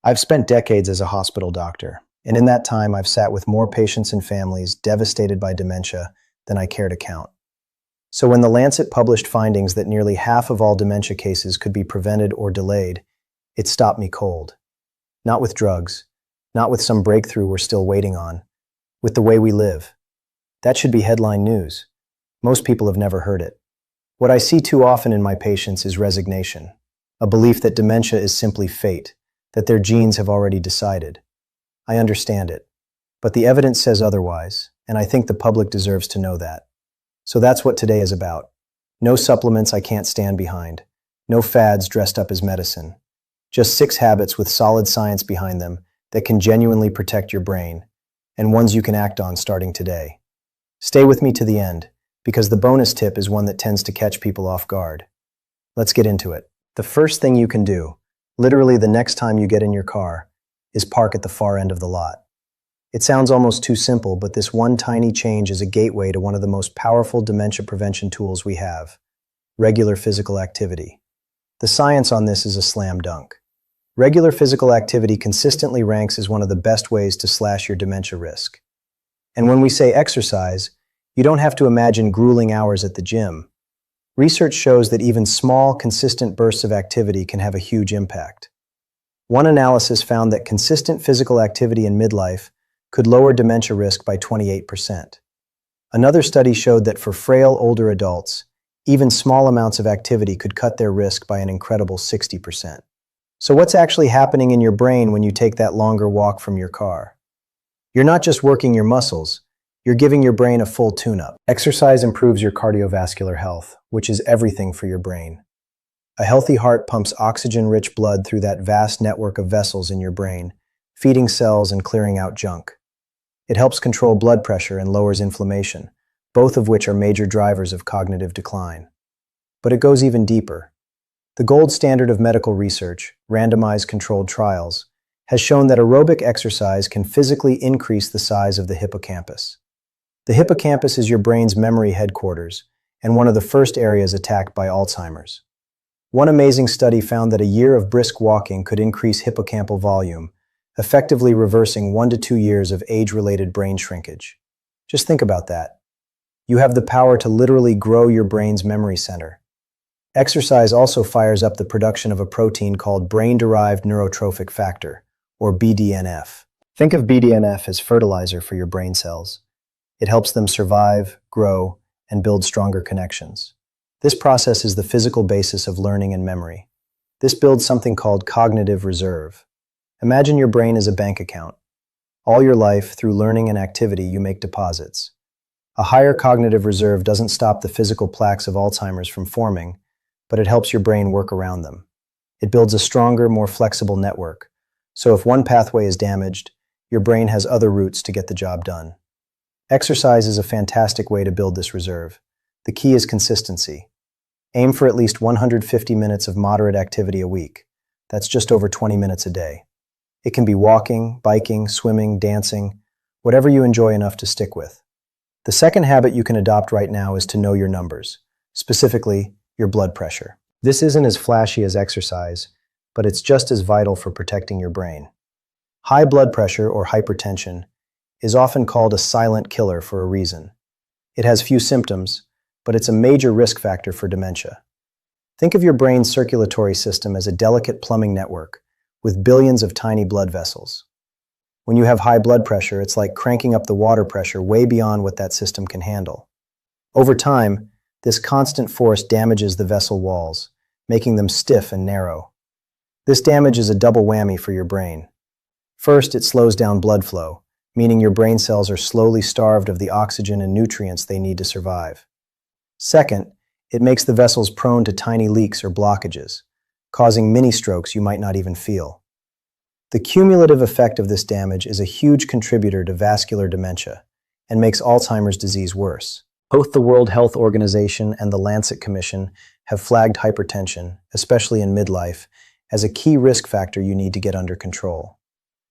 I've spent decades as a hospital doctor, and in that time I've sat with more patients and families devastated by dementia than I care to count. So when the Lancet published findings that nearly half of all dementia cases could be prevented or delayed, it stopped me cold. Not with drugs, not with some breakthrough we're still waiting on, with the way we live. That should be headline news. Most people have never heard it. What I see too often in my patients is resignation, a belief that dementia is simply fate, that their genes have already decided. I understand it, but the evidence says otherwise, and I think the public deserves to know that. So that's what today is about. No supplements I can't stand behind. No fads dressed up as medicine. Just 6 habits with solid science behind them that can genuinely protect your brain, and ones you can act on starting today. Stay with me to the end, because the bonus tip is one that tends to catch people off guard. Let's get into it. The first thing you can do, literally the next time you get in your car, is park at the far end of the lot. It sounds almost too simple, but this one tiny change is a gateway to one of the most powerful dementia prevention tools we have: regular physical activity. The science on this is a slam dunk. Regular physical activity consistently ranks as one of the best ways to slash your dementia risk. And when we say exercise, you don't have to imagine grueling hours at the gym. Research shows that even small, consistent bursts of activity can have a huge impact. One analysis found that consistent physical activity in midlife could lower dementia risk by 28%. Another study showed that for frail older adults, even small amounts of activity could cut their risk by an incredible 60%. So what's actually happening in your brain when you take that longer walk from your car? You're not just working your muscles, you're giving your brain a full tune-up. Exercise improves your cardiovascular health, which is everything for your brain. A healthy heart pumps oxygen-rich blood through that vast network of vessels in your brain, feeding cells and clearing out junk. It helps control blood pressure and lowers inflammation, both of which are major drivers of cognitive decline. But it goes even deeper. The gold standard of medical research, randomized controlled trials, has shown that aerobic exercise can physically increase the size of the hippocampus. The hippocampus is your brain's memory headquarters, and one of the first areas attacked by Alzheimer's. One amazing study found that a year of brisk walking could increase hippocampal volume, effectively reversing 1 to 2 years of age-related brain shrinkage. Just think about that. You have the power to literally grow your brain's memory center. Exercise also fires up the production of a protein called brain-derived neurotrophic factor, or BDNF. Think of BDNF as fertilizer for your brain cells. It helps them survive, grow, and build stronger connections. This process is the physical basis of learning and memory. This builds something called cognitive reserve. Imagine your brain as a bank account. All your life, through learning and activity, you make deposits. A higher cognitive reserve doesn't stop the physical plaques of Alzheimer's from forming, but it helps your brain work around them. It builds a stronger, more flexible network. So if one pathway is damaged, your brain has other routes to get the job done. Exercise is a fantastic way to build this reserve. The key is consistency. Aim for at least 150 minutes of moderate activity a week. That's just over 20 minutes a day. It can be walking, biking, swimming, dancing, whatever you enjoy enough to stick with. The second habit you can adopt right now is to know your numbers, specifically your blood pressure. This isn't as flashy as exercise, but it's just as vital for protecting your brain. High blood pressure, or hypertension, is often called a silent killer for a reason. It has few symptoms, but it's a major risk factor for dementia. Think of your brain's circulatory system as a delicate plumbing network with billions of tiny blood vessels. When you have high blood pressure, it's like cranking up the water pressure way beyond what that system can handle. Over time, this constant force damages the vessel walls, making them stiff and narrow. This damage is a double whammy for your brain. First, it slows down blood flow, meaning your brain cells are slowly starved of the oxygen and nutrients they need to survive. Second, it makes the vessels prone to tiny leaks or blockages, causing mini-strokes you might not even feel. The cumulative effect of this damage is a huge contributor to vascular dementia and makes Alzheimer's disease worse. Both the World Health Organization and the Lancet Commission have flagged hypertension, especially in midlife, as a key risk factor you need to get under control.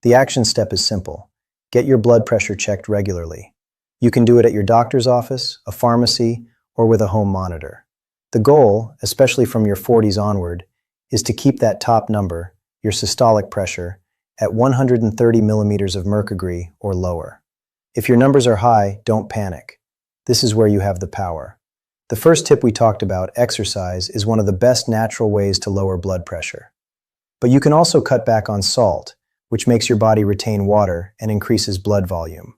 The action step is simple. Get your blood pressure checked regularly. You can do it at your doctor's office, a pharmacy, or with a home monitor. The goal, especially from your 40s onward, is to keep that top number, your systolic pressure, at 130 millimeters of mercury or lower. If your numbers are high, don't panic. This is where you have the power. The first tip we talked about, exercise, is one of the best natural ways to lower blood pressure. But you can also cut back on salt, which makes your body retain water and increases blood volume.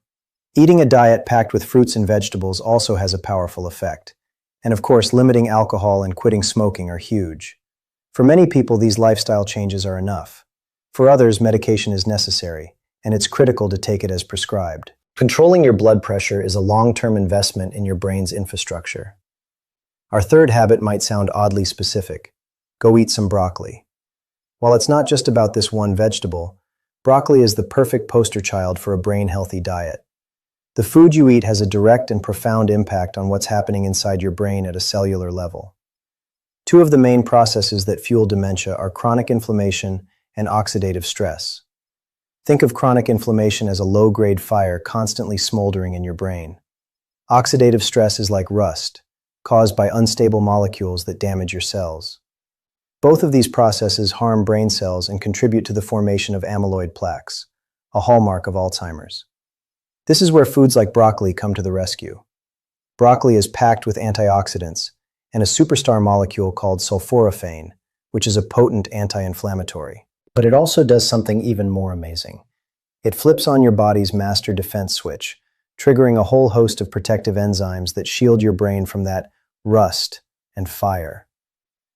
Eating a diet packed with fruits and vegetables also has a powerful effect. And of course, limiting alcohol and quitting smoking are huge. For many people, these lifestyle changes are enough. For others, medication is necessary, and it's critical to take it as prescribed. Controlling your blood pressure is a long-term investment in your brain's infrastructure. Our third habit might sound oddly specific. Go eat some broccoli. While it's not just about this one vegetable, broccoli is the perfect poster child for a brain-healthy diet. The food you eat has a direct and profound impact on what's happening inside your brain at a cellular level. Two of the main processes that fuel dementia are chronic inflammation and oxidative stress. Think of chronic inflammation as a low-grade fire constantly smoldering in your brain. Oxidative stress is like rust, caused by unstable molecules that damage your cells. Both of these processes harm brain cells and contribute to the formation of amyloid plaques, a hallmark of Alzheimer's. This is where foods like broccoli come to the rescue. Broccoli is packed with antioxidants and a superstar molecule called sulforaphane, which is a potent anti-inflammatory. But it also does something even more amazing. It flips on your body's master defense switch, triggering a whole host of protective enzymes that shield your brain from that rust and fire.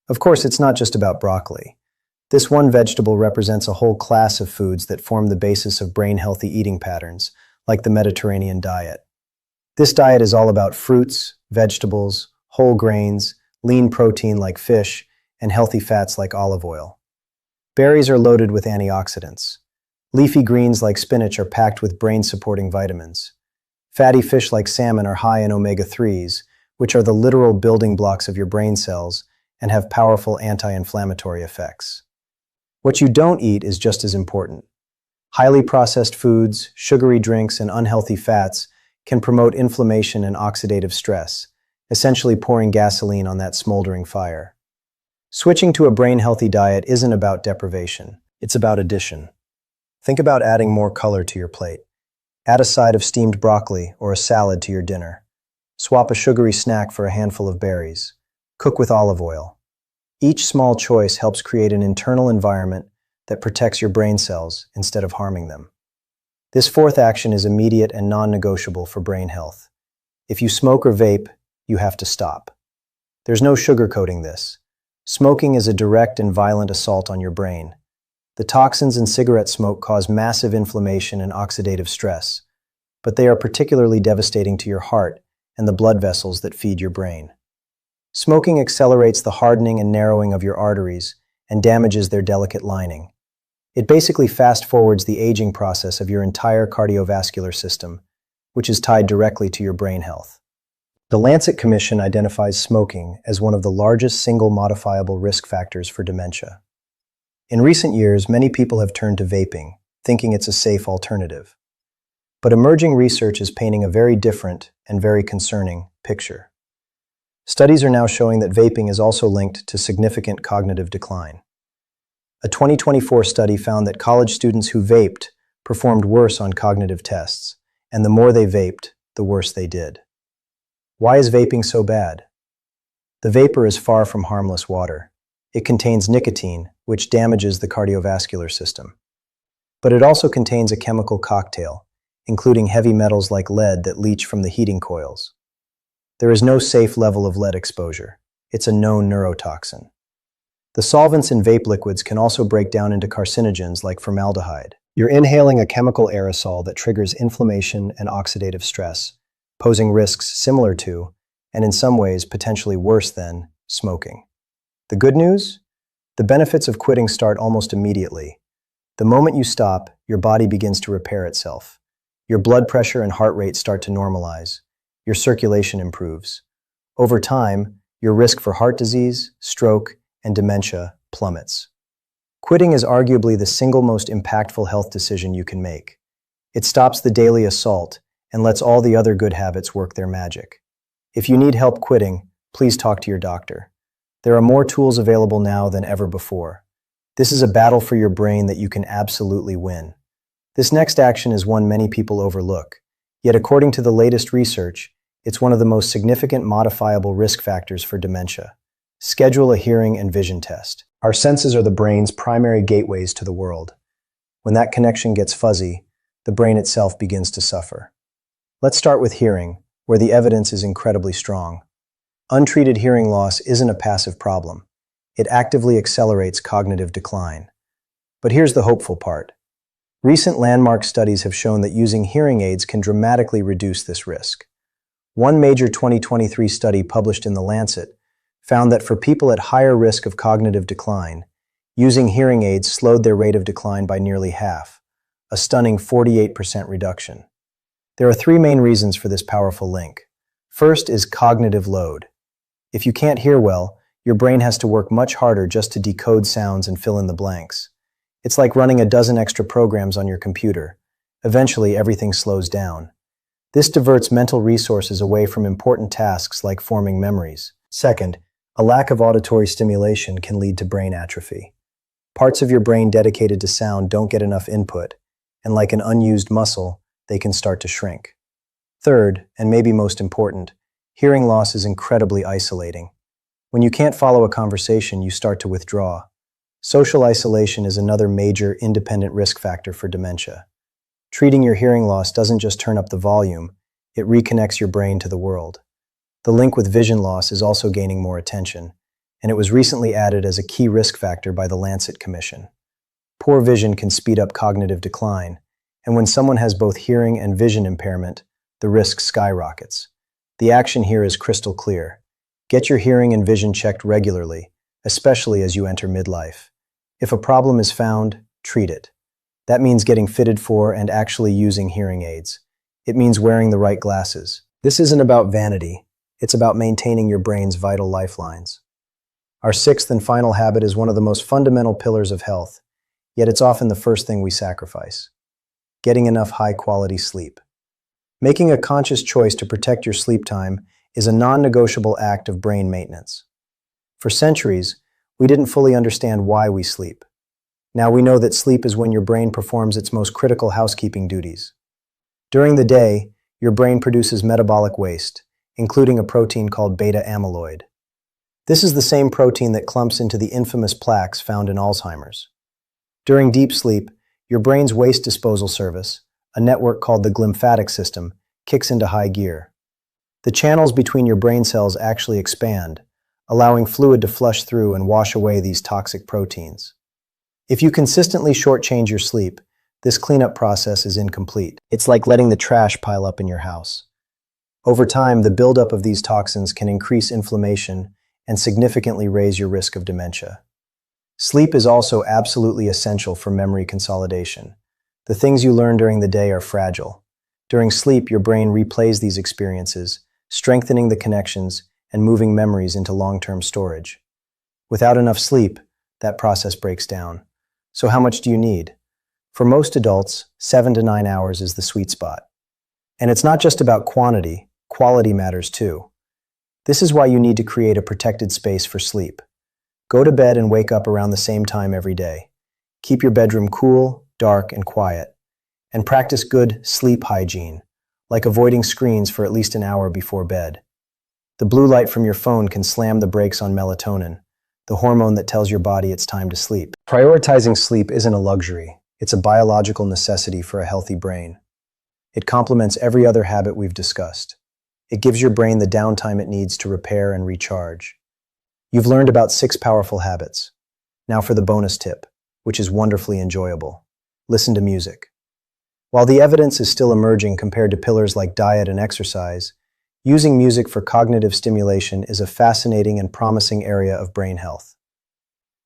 Of course, it's not just about broccoli. This one vegetable represents a whole class of foods that form the basis of brain-healthy eating patterns, like the Mediterranean diet. This diet is all about fruits, vegetables, whole grains, lean protein like fish, and healthy fats like olive oil. Berries are loaded with antioxidants. Leafy greens like spinach are packed with brain-supporting vitamins. Fatty fish like salmon are high in omega-3s, which are the literal building blocks of your brain cells and have powerful anti-inflammatory effects. What you don't eat is just as important. Highly processed foods, sugary drinks, and unhealthy fats can promote inflammation and oxidative stress, essentially pouring gasoline on that smoldering fire. Switching to a brain-healthy diet isn't about deprivation, it's about addition. Think about adding more color to your plate. Add a side of steamed broccoli or a salad to your dinner. Swap a sugary snack for a handful of berries. Cook with olive oil. Each small choice helps create an internal environment that protects your brain cells instead of harming them. This fourth action is immediate and non-negotiable for brain health. If you smoke or vape, you have to stop. There's no sugarcoating this. Smoking is a direct and violent assault on your brain. The toxins in cigarette smoke cause massive inflammation and oxidative stress, but they are particularly devastating to your heart and the blood vessels that feed your brain. Smoking accelerates the hardening and narrowing of your arteries and damages their delicate lining. It basically fast-forwards the aging process of your entire cardiovascular system, which is tied directly to your brain health. The Lancet Commission identifies smoking as one of the largest single modifiable risk factors for dementia. In recent years, many people have turned to vaping, thinking it's a safe alternative. But emerging research is painting a very different and very concerning picture. Studies are now showing that vaping is also linked to significant cognitive decline. A 2024 study found that college students who vaped performed worse on cognitive tests, and the more they vaped, the worse they did. Why is vaping so bad? The vapor is far from harmless water. It contains nicotine, which damages the cardiovascular system. But it also contains a chemical cocktail, including heavy metals like lead that leach from the heating coils. There is no safe level of lead exposure. It's a known neurotoxin. The solvents in vape liquids can also break down into carcinogens like formaldehyde. You're inhaling a chemical aerosol that triggers inflammation and oxidative stress, posing risks similar to, and in some ways potentially worse than, smoking. The good news? The benefits of quitting start almost immediately. The moment you stop, your body begins to repair itself. Your blood pressure and heart rate start to normalize. Your circulation improves. Over time, your risk for heart disease, stroke, and dementia plummets. Quitting is arguably the single most impactful health decision you can make. It stops the daily assault and lets all the other good habits work their magic. If you need help quitting, please talk to your doctor. There are more tools available now than ever before. This is a battle for your brain that you can absolutely win. This next action is one many people overlook, yet according to the latest research, it's one of the most significant modifiable risk factors for dementia. Schedule a hearing and vision test. Our senses are the brain's primary gateways to the world. When that connection gets fuzzy, the brain itself begins to suffer. Let's start with hearing, where the evidence is incredibly strong. Untreated hearing loss isn't a passive problem. It actively accelerates cognitive decline. But here's the hopeful part. Recent landmark studies have shown that using hearing aids can dramatically reduce this risk. One major 2023 study published in the Lancet found that for people at higher risk of cognitive decline, using hearing aids slowed their rate of decline by nearly half, a stunning 48% reduction. There are three main reasons for this powerful link. First is cognitive load. If you can't hear well, your brain has to work much harder just to decode sounds and fill in the blanks. It's like running a dozen extra programs on your computer. Eventually, everything slows down. This diverts mental resources away from important tasks like forming memories. Second, a lack of auditory stimulation can lead to brain atrophy. Parts of your brain dedicated to sound don't get enough input, and like an unused muscle, they can start to shrink. Third, and maybe most important, hearing loss is incredibly isolating. When you can't follow a conversation, you start to withdraw. Social isolation is another major independent risk factor for dementia. Treating your hearing loss doesn't just turn up the volume, it reconnects your brain to the world. The link with vision loss is also gaining more attention, and it was recently added as a key risk factor by the Lancet Commission. Poor vision can speed up cognitive decline, and when someone has both hearing and vision impairment, the risk skyrockets. The action here is crystal clear. Get your hearing and vision checked regularly, especially as you enter midlife. If a problem is found, treat it. That means getting fitted for and actually using hearing aids. It means wearing the right glasses. This isn't about vanity. It's about maintaining your brain's vital lifelines. Our sixth and final habit is one of the most fundamental pillars of health, yet it's often the first thing we sacrifice. Getting enough high-quality sleep. Making a conscious choice to protect your sleep time is a non-negotiable act of brain maintenance. For centuries, we didn't fully understand why we sleep. Now we know that sleep is when your brain performs its most critical housekeeping duties. During the day, your brain produces metabolic waste, including a protein called beta amyloid. This is the same protein that clumps into the infamous plaques found in Alzheimer's. During deep sleep, your brain's waste disposal service, a network called the glymphatic system, kicks into high gear. The channels between your brain cells actually expand, allowing fluid to flush through and wash away these toxic proteins. If you consistently shortchange your sleep, this cleanup process is incomplete. It's like letting the trash pile up in your house. Over time, the buildup of these toxins can increase inflammation and significantly raise your risk of dementia. Sleep is also absolutely essential for memory consolidation. The things you learn during the day are fragile. During sleep, your brain replays these experiences, strengthening the connections and moving memories into long-term storage. Without enough sleep, that process breaks down. So how much do you need? For most adults, 7 to 9 hours is the sweet spot. And it's not just about quantity, quality matters too. This is why you need to create a protected space for sleep. Go to bed and wake up around the same time every day. Keep your bedroom cool, dark, and quiet. And practice good sleep hygiene, like avoiding screens for at least an hour before bed. The blue light from your phone can slam the brakes on melatonin, the hormone that tells your body it's time to sleep. Prioritizing sleep isn't a luxury. It's a biological necessity for a healthy brain. It complements every other habit we've discussed. It gives your brain the downtime it needs to repair and recharge. You've learned about 6 powerful habits. Now for the bonus tip, which is wonderfully enjoyable. Listen to music. While the evidence is still emerging compared to pillars like diet and exercise, using music for cognitive stimulation is a fascinating and promising area of brain health.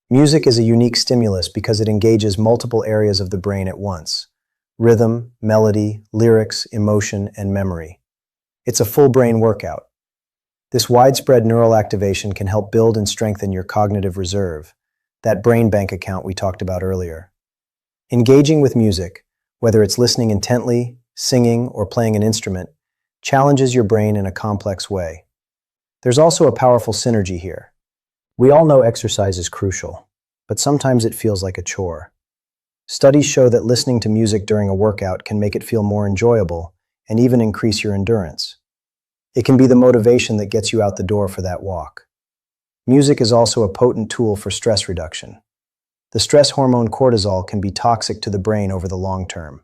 Music is a unique stimulus because it engages multiple areas of the brain at once: rhythm, melody, lyrics, emotion, and memory. It's a full brain workout. This widespread neural activation can help build and strengthen your cognitive reserve, that brain bank account we talked about earlier. Engaging with music, whether it's listening intently, singing, or playing an instrument, challenges your brain in a complex way. There's also a powerful synergy here. We all know exercise is crucial. but sometimes it feels like a chore. Studies show that listening to music during a workout can make it feel more enjoyable and even increase your endurance. It can be the motivation that gets you out the door for that walk. Music is also a potent tool for stress reduction. The stress hormone cortisol can be toxic to the brain over the long term.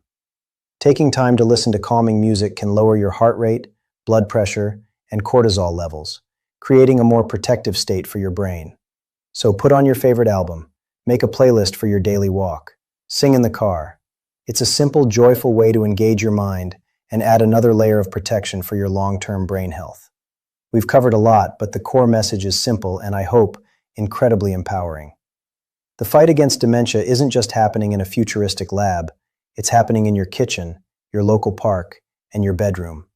Taking time to listen to calming music can lower your heart rate, blood pressure, and cortisol levels, creating a more protective state for your brain. So put on your favorite album, make a playlist for your daily walk, sing in the car. It's a simple, joyful way to engage your mind and add another layer of protection for your long-term brain health. We've covered a lot, but the core message is simple and, I hope, incredibly empowering. The fight against dementia isn't just happening in a futuristic lab. It's happening in your kitchen, your local park, and your bedroom.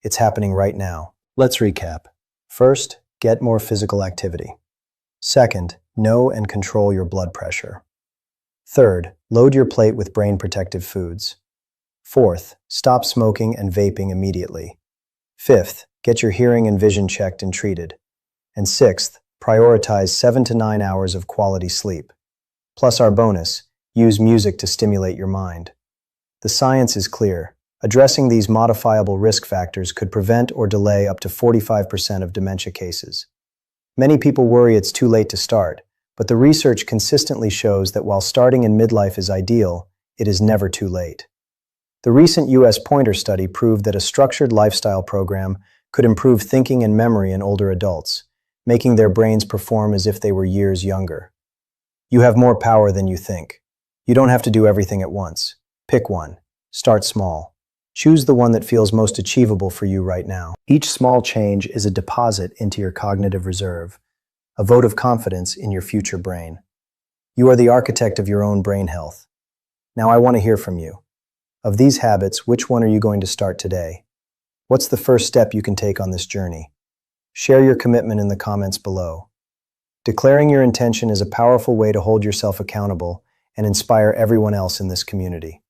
It's happening right now. Let's recap. First, get more physical activity. Second, know and control your blood pressure. Third, load your plate with brain-protective foods. Fourth, stop smoking and vaping immediately. Fifth, get your hearing and vision checked and treated. And sixth, prioritize 7 to 9 hours of quality sleep. Plus our bonus, use music to stimulate your mind. The science is clear. Addressing these modifiable risk factors could prevent or delay up to 45% of dementia cases. Many people worry it's too late to start, but the research consistently shows that while starting in midlife is ideal, it is never too late. The recent U.S. Pointer study proved that a structured lifestyle program could improve thinking and memory in older adults, making their brains perform as if they were years younger. You have more power than you think. You don't have to do everything at once. Pick one. Start small. Choose the one that feels most achievable for you right now. Each small change is a deposit into your cognitive reserve, a vote of confidence in your future brain. You are the architect of your own brain health. Now I want to hear from you. Of these habits, which one are you going to start today? What's the first step you can take on this journey? Share your commitment in the comments below. Declaring your intention is a powerful way to hold yourself accountable and inspire everyone else in this community.